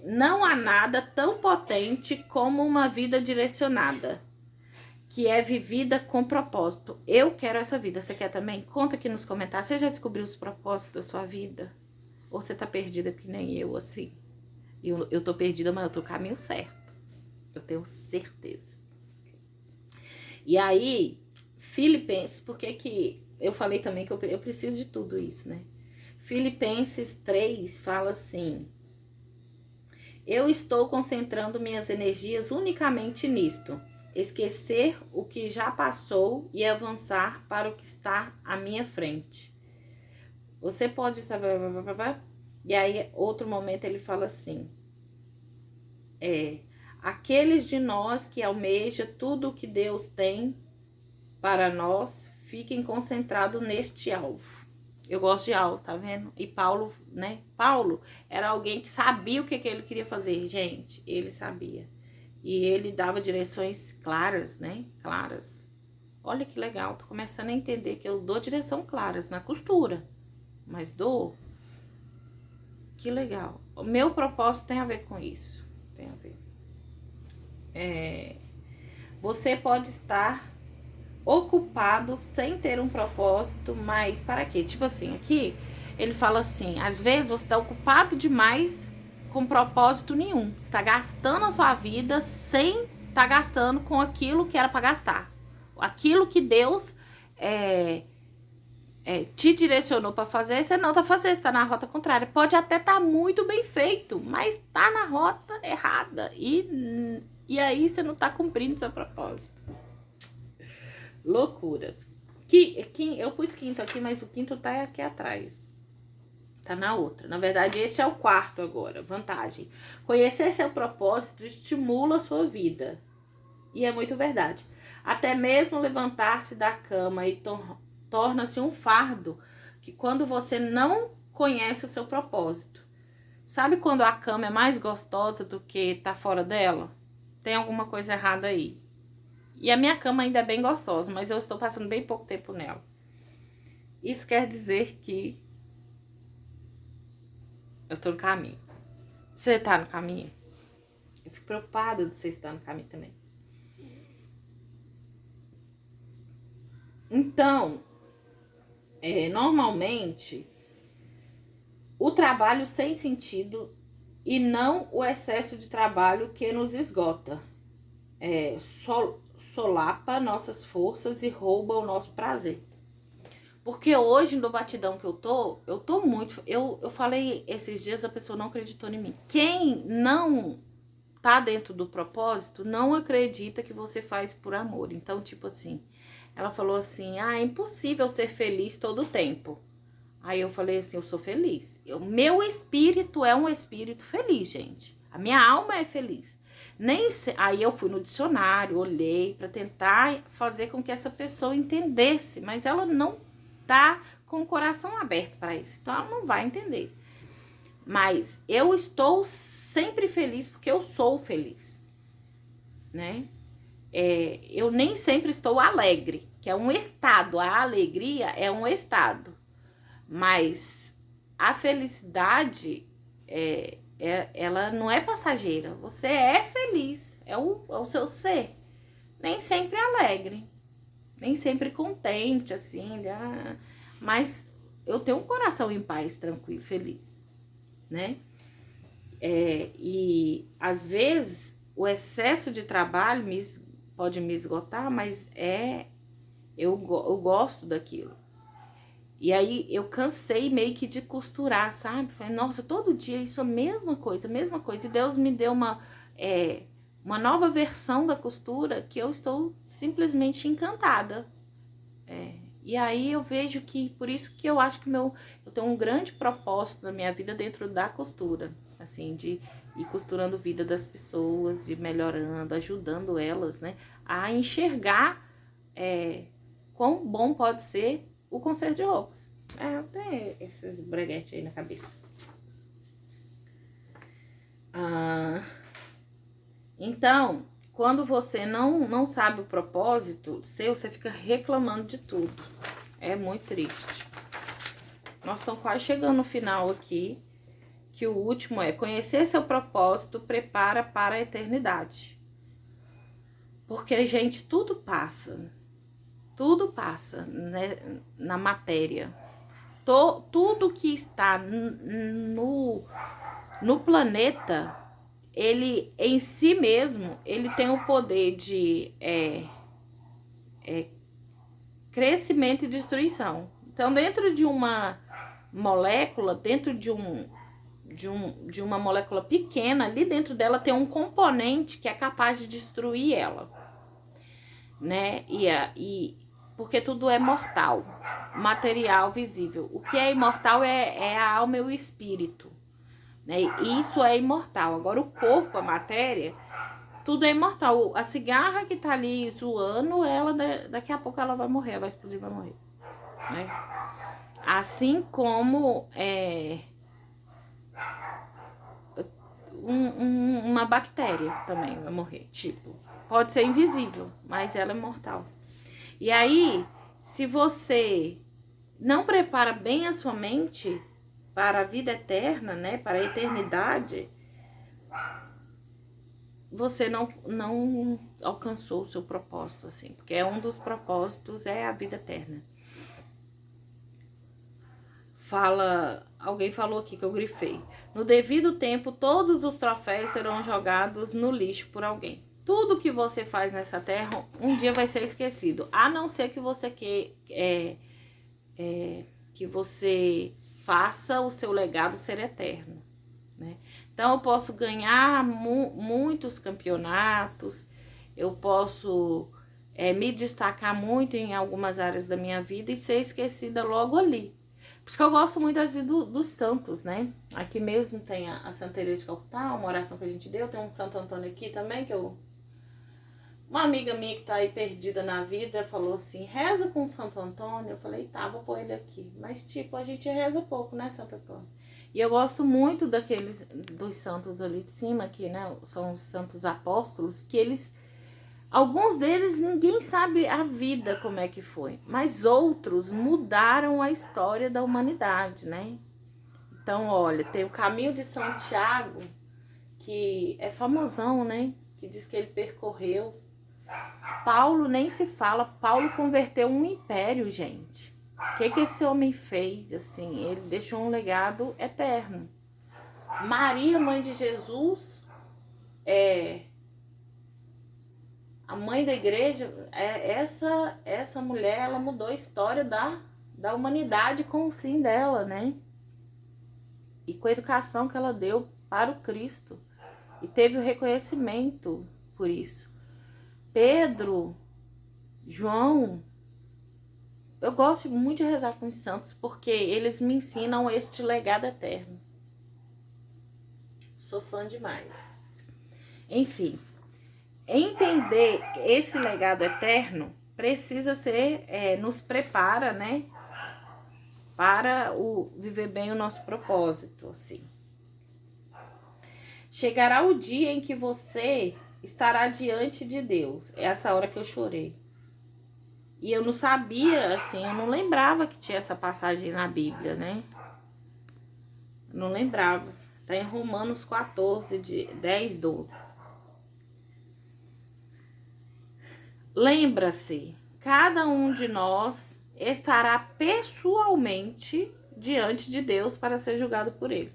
Não há nada tão potente como uma vida direcionada, que é vivida com propósito. Eu quero essa vida. Você quer também? Conta aqui nos comentários. Você já descobriu os propósitos da sua vida? Ou você tá perdida que nem eu, assim? Eu tô perdida, mas eu tô no caminho certo. Eu tenho certeza. E aí, Filipenses, por que eu falei também que eu preciso de tudo isso, né? Filipenses 3 fala assim: eu estou concentrando minhas energias unicamente nisto. Esquecer o que já passou e avançar para o que está à minha frente. Você pode estar... E aí, outro momento, ele fala assim: aqueles de nós que almeja tudo o que Deus tem para nós, fiquem concentrados neste alvo. Eu gosto de alvo, tá vendo? E Paulo, né? Paulo era alguém que sabia o que ele queria fazer, gente. Ele sabia. E ele dava direções claras, né? Claras. Olha que legal, tô começando a entender que eu dou direção claras na costura. Mas dou. Que legal. O meu propósito tem a ver com isso. Tem a ver. Você pode estar ocupado sem ter um propósito, mas para quê? Tipo assim, aqui ele fala assim, às vezes você está ocupado demais com propósito nenhum. Você está gastando a sua vida sem estar gastando com aquilo que era para gastar. Aquilo que Deus te direcionou para fazer, você não tá fazendo, você tá na rota contrária. Pode até estar muito bem feito, mas tá na rota errada. E aí você não tá cumprindo seu propósito. Loucura. Eu pus quinto aqui, mas o quinto tá aqui atrás. Tá na outra. Na verdade, esse é o quarto agora. Vantagem. Conhecer seu propósito estimula a sua vida. E é muito verdade. Até mesmo levantar-se da cama e torna-se um fardo que quando você não conhece o seu propósito. Sabe quando a cama é mais gostosa do que tá fora dela? Tem alguma coisa errada aí. E a minha cama ainda é bem gostosa, mas eu estou passando bem pouco tempo nela. Isso quer dizer que eu tô no caminho. Você tá no caminho? Eu fico preocupada de você estar no caminho também. Então, normalmente, o trabalho sem sentido e não o excesso de trabalho que nos esgota. Solapa nossas forças e rouba o nosso prazer. Porque hoje, no batidão que eu tô muito... Eu falei esses dias, a pessoa não acreditou em mim. Quem não tá dentro do propósito, não acredita que você faz por amor. Então, tipo assim, ela falou assim, é impossível ser feliz todo o tempo. Aí eu falei assim, eu sou feliz. Meu espírito é um espírito feliz, gente. A minha alma é feliz. Aí eu fui no dicionário, olhei para tentar fazer com que essa pessoa entendesse, mas ela não tá com o coração aberto para isso, então ela não vai entender. Mas eu estou sempre feliz porque eu sou feliz, né? Eu nem sempre estou alegre, que é um estado. A alegria é um estado, mas a felicidade ela não é passageira. Você é feliz, é o seu ser. Nem sempre alegre, nem sempre contente, assim, mas eu tenho um coração em paz, tranquilo, feliz, né? E às vezes o excesso de trabalho pode me esgotar, mas eu gosto daquilo. E aí eu cansei meio que de costurar, sabe? Falei, nossa, todo dia isso é a mesma coisa, a mesma coisa. E Deus me deu uma nova versão da costura que eu estou simplesmente encantada. E aí eu vejo que, por isso que eu acho que eu tenho um grande propósito na minha vida dentro da costura. Assim, de ir costurando a vida das pessoas, de melhorando, ajudando elas, né? A enxergar quão bom pode ser o conserto de roupas. Eu tenho esses breguetes aí na cabeça. Então, quando você não sabe o propósito seu, você fica reclamando de tudo. É muito triste. Nós estamos quase chegando no final aqui, que o último é conhecer seu propósito, prepara para a eternidade. Porque, gente, tudo passa. Tudo passa, né, na matéria. Tudo que está no planeta, ele em si mesmo, ele tem o poder de crescimento e destruição. Então, dentro de uma molécula, dentro de uma molécula pequena, ali dentro dela tem um componente que é capaz de destruir ela, né? Porque tudo é mortal, material, visível. O que é imortal é a alma e o espírito, né? Isso é imortal. Agora, o corpo, a matéria, tudo é imortal. A cigarra que tá ali zoando, ela daqui a pouco ela vai morrer, vai explodir, vai morrer, né? Assim como uma bactéria também vai morrer, tipo, pode ser invisível, mas ela é mortal. E aí, se você não prepara bem a sua mente, para a vida eterna, né? Para a eternidade, você não alcançou o seu propósito, assim. Porque um dos propósitos é a vida eterna. Alguém falou aqui que eu grifei. No devido tempo, todos os troféus serão jogados no lixo por alguém. Tudo que você faz nessa terra, um dia vai ser esquecido. A não ser que você que você faça o seu legado ser eterno, né? Então, eu posso ganhar muitos campeonatos, eu posso me destacar muito em algumas áreas da minha vida e ser esquecida logo ali. Por isso que eu gosto muito das vidas dos santos, né? Aqui mesmo tem a Santa Teresa de Calcutá, uma oração que a gente deu. Tem um Santo Antônio aqui também, uma amiga minha que tá aí perdida na vida falou assim, reza com o Santo Antônio. Eu falei, tá, vou pôr ele aqui. Mas, tipo, a gente reza pouco, né, Santo Antônio? E eu gosto muito dos santos ali de cima, que, né, são os santos apóstolos, que alguns deles ninguém sabe a vida como é que foi, mas outros mudaram a história da humanidade, né? Então, olha, tem o Caminho de São Tiago, que é famosão, né? Que diz que ele percorreu. Paulo nem se fala, Paulo converteu um império, gente. O que esse homem fez, assim? Ele deixou um legado eterno. Maria, mãe de Jesus, a mãe da igreja, essa mulher, ela mudou a história da humanidade com o sim dela, né? E com a educação que ela deu para o Cristo. E teve o reconhecimento por isso. Pedro, João, eu gosto muito de rezar com os santos porque eles me ensinam este legado eterno. Sou fã demais. Enfim, entender esse legado eterno precisa nos prepara, né, para viver bem o nosso propósito, assim. Chegará o dia em que você estará diante de Deus. É essa hora que eu chorei. E eu não sabia, assim, eu não lembrava que tinha essa passagem na Bíblia, né? Não lembrava. Tá em Romanos 14, 10, 12. Lembra-se, cada um de nós estará pessoalmente diante de Deus para ser julgado por ele.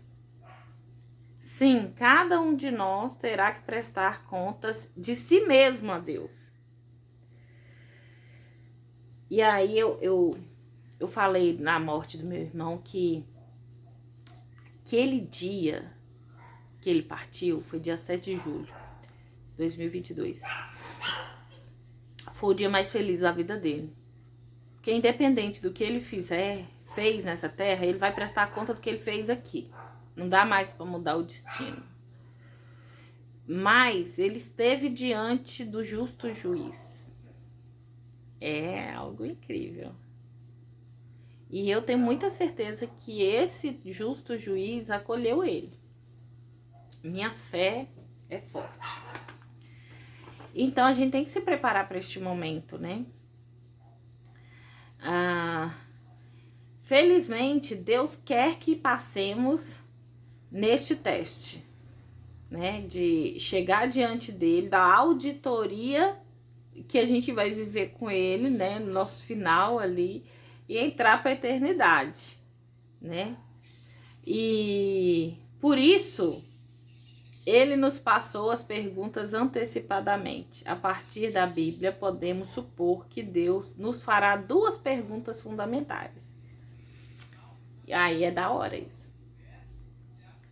Sim, cada um de nós terá que prestar contas de si mesmo a Deus. E aí eu falei na morte do meu irmão que aquele dia que ele partiu foi dia 7 de julho de 2022. Foi o dia mais feliz da vida dele. Porque independente do que ele fez nessa terra, ele vai prestar conta do que ele fez aqui. Não dá mais para mudar o destino. Mas ele esteve diante do justo juiz. É algo incrível. E eu tenho muita certeza que esse justo juiz acolheu ele. Minha fé é forte. Então a gente tem que se preparar para este momento, né? Felizmente, Deus quer que passemos neste teste, né? De chegar diante dele, da auditoria que a gente vai viver com ele, né, no nosso final ali, e entrar para a eternidade, né? E por isso ele nos passou as perguntas antecipadamente. A partir da Bíblia, podemos supor que Deus nos fará duas perguntas fundamentais. E aí é da hora isso.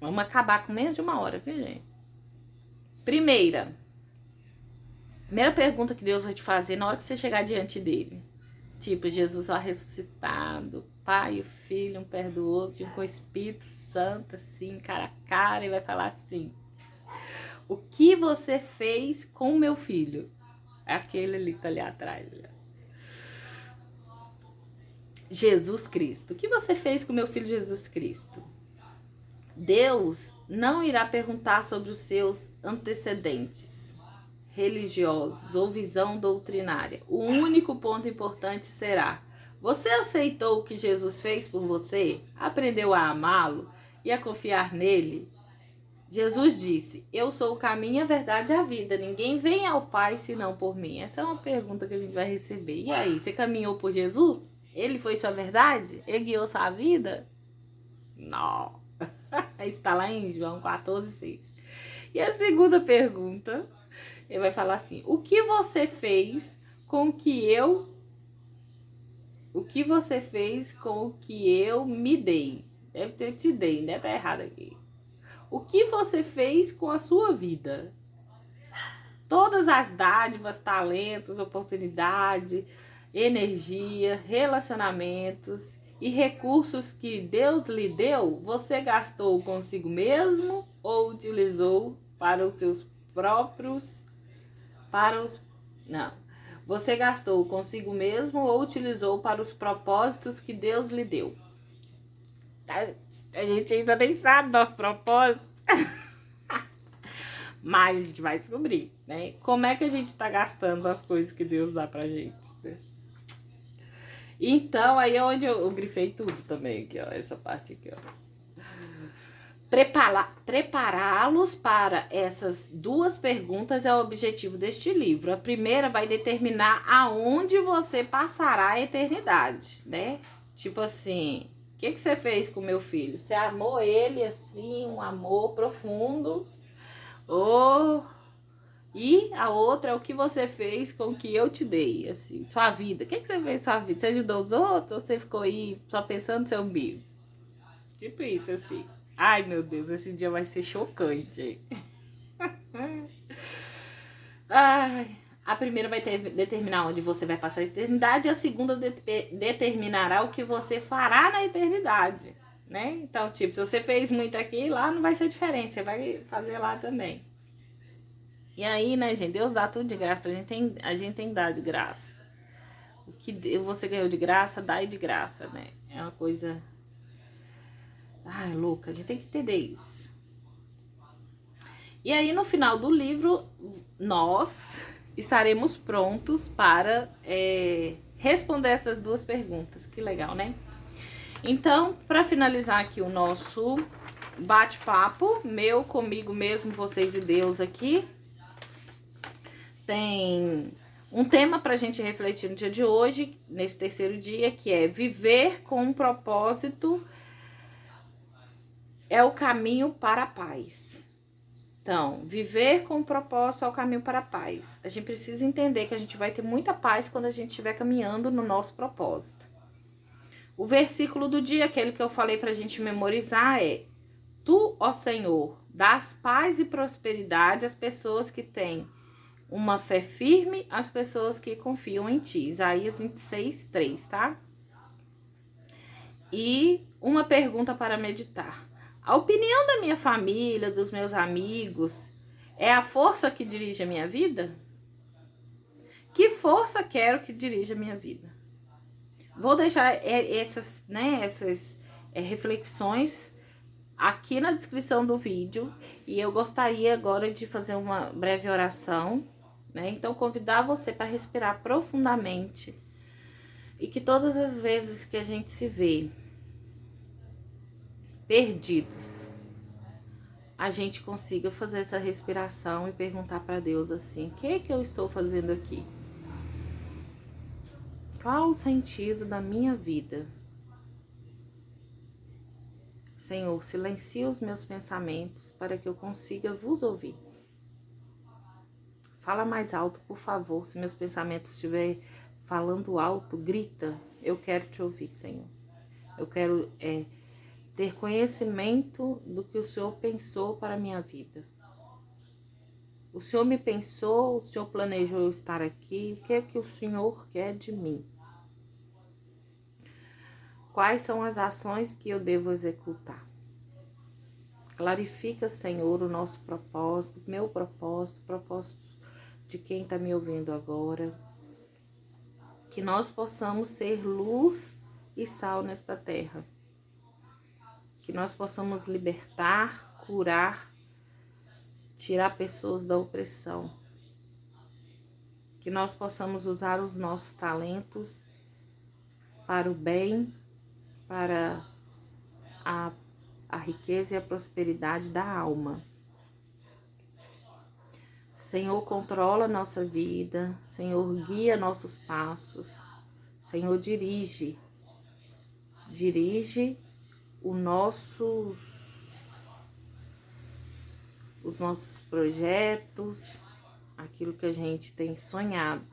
Vamos acabar com menos de uma hora, viu, gente? Primeira pergunta que Deus vai te fazer na hora que você chegar diante dele. Tipo, Jesus lá ressuscitado, Pai e o Filho, um perto do outro, com o Espírito Santo, assim, cara a cara, e vai falar assim: o que você fez com o meu filho? É aquele ali que tá ali atrás. Jesus Cristo. O que você fez com o meu filho Jesus Cristo? Deus não irá perguntar sobre os seus antecedentes religiosos ou visão doutrinária. O único ponto importante será: Você aceitou o que Jesus fez por você? Aprendeu a amá-lo e a confiar nele? Jesus disse: eu sou o caminho, a verdade e a vida. Ninguém vem ao Pai senão por mim. Essa é uma pergunta que a gente vai receber. E aí, você caminhou por Jesus? Ele foi sua verdade? Ele guiou sua vida? Não. Está lá em João 14:6. E a segunda pergunta, ele vai falar assim: o que você fez com o que eu me dei? Deve ser te dei, né? Tá errado aqui. O que você fez com a sua vida? Todas as dádivas, talentos, oportunidade, energia, relacionamentos e recursos que Deus lhe deu, você gastou consigo mesmo ou utilizou para os seus próprios, não. Você gastou consigo mesmo ou utilizou para os propósitos que Deus lhe deu? A gente ainda nem sabe nosso propósito. Mas a gente vai descobrir, né? Como é que a gente tá gastando as coisas que Deus dá pra gente, né? Então, aí é onde eu grifei tudo também, aqui, ó. Essa parte aqui, ó. Prepará-los para essas duas perguntas é o objetivo deste livro. A primeira vai determinar aonde você passará a eternidade, né? Tipo assim, o que você fez com meu filho? Você amou ele, assim, um amor profundo? E a outra é o que você fez com o que eu te dei, assim, sua vida. O que você fez com sua vida? Você ajudou os outros ou você ficou aí só pensando no seu umbigo? Tipo isso, assim. Ai, meu Deus, esse dia vai ser chocante. Ai, a primeira vai determinar onde você vai passar a eternidade e a segunda determinará o que você fará na eternidade, né? Então, tipo, se você fez muito aqui, lá não vai ser diferente, você vai fazer lá também. E aí, né, gente, Deus dá tudo de graça pra gente, a gente tem que dar de graça. O que você ganhou de graça, dá de graça, né? É uma coisa... Ai, louca, a gente tem que entender isso. E aí, no final do livro, nós estaremos prontos para responder essas duas perguntas. Que legal, né? Então, para finalizar aqui o nosso bate-papo, meu, comigo mesmo, vocês e Deus aqui, tem um tema para a gente refletir no dia de hoje, nesse terceiro dia, que é viver com um propósito é o caminho para a paz. Então, viver com um propósito é o caminho para a paz. A gente precisa entender que a gente vai ter muita paz quando a gente estiver caminhando no nosso propósito. O versículo do dia, aquele que eu falei para a gente memorizar é: Tu, ó Senhor, dás paz e prosperidade às pessoas que têm uma fé firme, às pessoas que confiam em ti. Isaías 26:3, tá? E uma pergunta para meditar. A opinião da minha família, dos meus amigos, é a força que dirige a minha vida? Que força quero que dirija a minha vida? Vou deixar essas reflexões aqui na descrição do vídeo. E eu gostaria agora de fazer uma breve oração, né? Então, convidar você para respirar profundamente. E que todas as vezes que a gente se vê perdidos, a gente consiga fazer essa respiração e perguntar para Deus assim: o que é que eu estou fazendo aqui? Qual o sentido da minha vida? Senhor, silencia os meus pensamentos para que eu consiga vos ouvir. Fala mais alto, por favor. Se meus pensamentos estiverem falando alto, grita. Eu quero te ouvir, Senhor. Eu quero ter conhecimento do que o Senhor pensou para a minha vida. O Senhor me pensou, o Senhor planejou eu estar aqui. O que é que o Senhor quer de mim? Quais são as ações que eu devo executar? Clarifica, Senhor, o nosso propósito, meu propósito, o propósito de quem está me ouvindo agora. Que nós possamos ser luz e sal nesta terra. Que nós possamos libertar, curar, tirar pessoas da opressão. Que nós possamos usar os nossos talentos para o bem, para a riqueza e a prosperidade da alma. Senhor, controla nossa vida, Senhor, guia nossos passos, Senhor, dirige os nossos projetos, aquilo que a gente tem sonhado.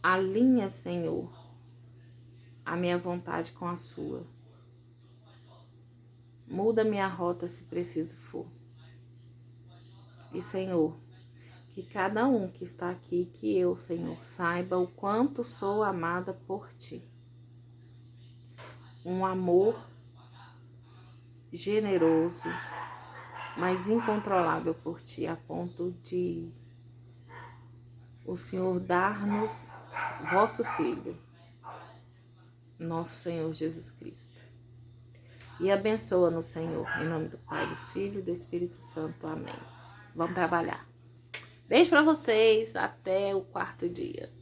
Alinha, Senhor, a minha vontade com a sua. Muda minha rota se preciso for. E, Senhor, que cada um que está aqui, que eu, Senhor, saiba o quanto sou amada por Ti. Um amor generoso, mas incontrolável por Ti, a ponto de o Senhor dar-nos vosso Filho, nosso Senhor Jesus Cristo. E abençoa-nos, Senhor, em nome do Pai, do Filho e do Espírito Santo. Amém. Vamos trabalhar. Beijo para vocês, até o 4º dia.